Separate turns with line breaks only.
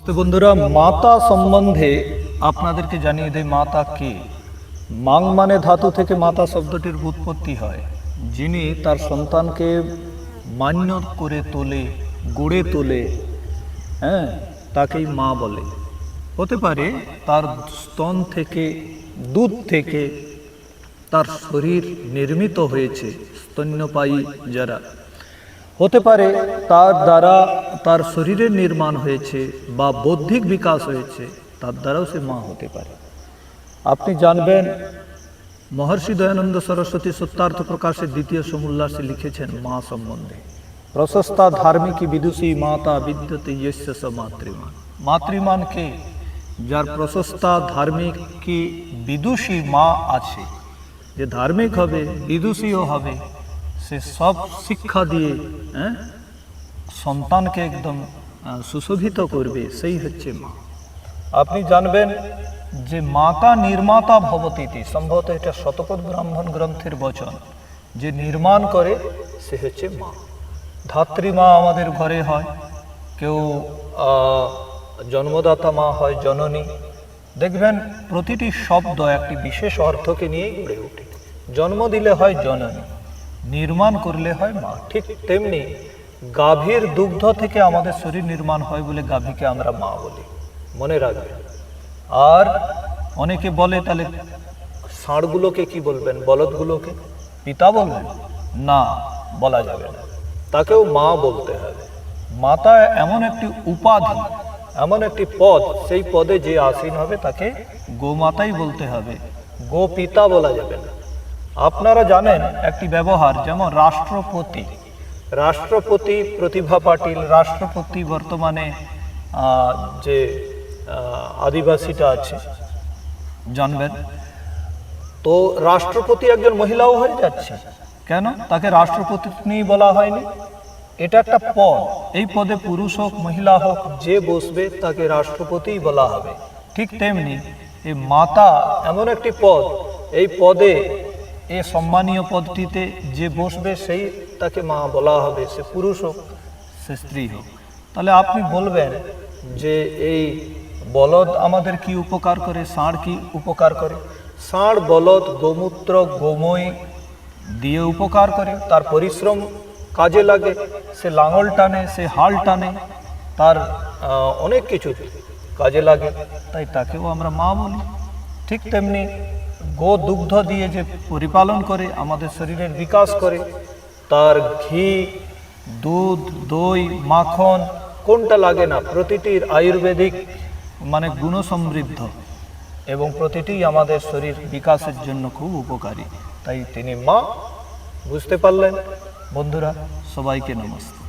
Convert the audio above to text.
তো বন্ধুরা, মাতা সম্বন্ধে আপনাদেরকে জানিয়ে দেয় মাতা কে। মাং মানে ধাতু থেকে মাতা শব্দটির উৎপত্তি হয়। যিনি তার সন্তানকে মান্য করে তোলে, গড়ে তোলে, তাকেই মা বলে। হতে পারে তার স্তন থেকে, দুধ থেকে তার শরীর নির্মিত হয়েছে, স্তন্যপায়ী যারা, হতে পারে তার দ্বারা তার শরীরের নির্মাণ হয়েছে বা বৌদ্ধিক বিকাশ হয়েছে, তার দ্বারাও সে মা হতে পারে। আপনি জানবেন মহর্ষি দয়ানন্দ সরস্বতী সত্যার্থ প্রকাশের দ্বিতীয় সমুল্লাসে লিখেছেন মা সম্বন্ধে, প্রশস্তা ধার্মিকী বিদুষী মাতা বিদ্যতে ইয়স্য স মাতৃমান। মাতৃমান কে? যার প্রশস্তা ধার্মিক কি বিদুষী মা আছে, যে ধার্মিক হবে, বিদুষীও হবে, সে সব শিক্ষা দিয়ে সন্তানকে একদম সুশোভিত করবে, সেই হচ্ছে মা। আপনি জানবেন যে মাতা নির্মাতা ভবতীতি, সম্ভবত এটা শতপথ ব্রাহ্মণ গ্রন্থের বচন, যে নির্মাণ করে সে হচ্ছে মা। ধাত্রীমা আমাদের ঘরে হয়, কেউ জন্মদাতা মা হয় জননী। দেখবেন প্রতিটি শব্দ একটি বিশেষ অর্থকে নিয়েই গড়ে ওঠে। জন্ম দিলে হয় জননী, নির্মাণ করলে হয় মা। ঠিক তেমনি গাভীর দুগ্ধ থেকে আমাদের শরীর নির্মাণ হয় বলে গাভীকে আমরা মা বলি, মনে রাখবেন। আর অনেকে বলে তাহলে ষাঁড়গুলোকে কি বলবেন, বলদগুলোকে পিতা বলবেন? না, বলা যাবে না, তাকেও মা বলতে হবে। মাতা এমন একটি উপাধি, এমন একটি পদ, সেই পদে যে আসীন হবে তাকে গোমাতাই বলতে হবে, গো পিতা বলা যাবে না। আপনারা জানেন একটি ব্যবহার, যেমন রাষ্ট্রপতি, রাষ্ট্রপতি প্রতিভা পাটিল, রাষ্ট্রপতি বর্তমানে যে আদিবাসীটা আছে জানবেন, তো রাষ্ট্রপতি একজন মহিলাও হয়ে যাচ্ছে। কেন? তাকে রাষ্ট্রপতি বলা হয়নি? এটা একটা পদ, এই পদে পুরুষ হোক মহিলা হোক যে বসবে তাকে রাষ্ট্রপতিই বলা হবে। ঠিক তেমনি এই মাতা এমন একটি পদ, এই পদে, এই সম্মানীয় পদটিতে যে বসবে সেই তাকে মা বলা হবে, সে পুরুষ হোক সে স্ত্রী হোক। তাহলে আপনি বলবেন যে এই বলদ আমাদের কি উপকার করে, ষাঁড় কি উপকার করে? ষাঁড় বলদ গোমূত্র গোময় দিয়ে উপকার করে, তার পরিশ্রম কাজে লাগে, সে লাঙল টানে, সে হাল টানে, তার অনেক কিছু কাজে লাগে, তাই তাকেও আমরা মা বলি। ঠিক তেমনি গো দুগ্ধ দিয়ে যে পরিপালন করে, আমাদের শরীরের বিকাশ করে, তার ঘি, দুধ, দই, মাখন কোনটা লাগে না, প্রতিটির আয়ুর্বেদিক মানে গুণসমৃদ্ধ এবং প্রতিটি আমাদের শরীর বিকাশের জন্য খুব উপকারী, তাই তিনি মা। বুঝতে পারলেন বন্ধুরা? সবাইকে নমস্কার।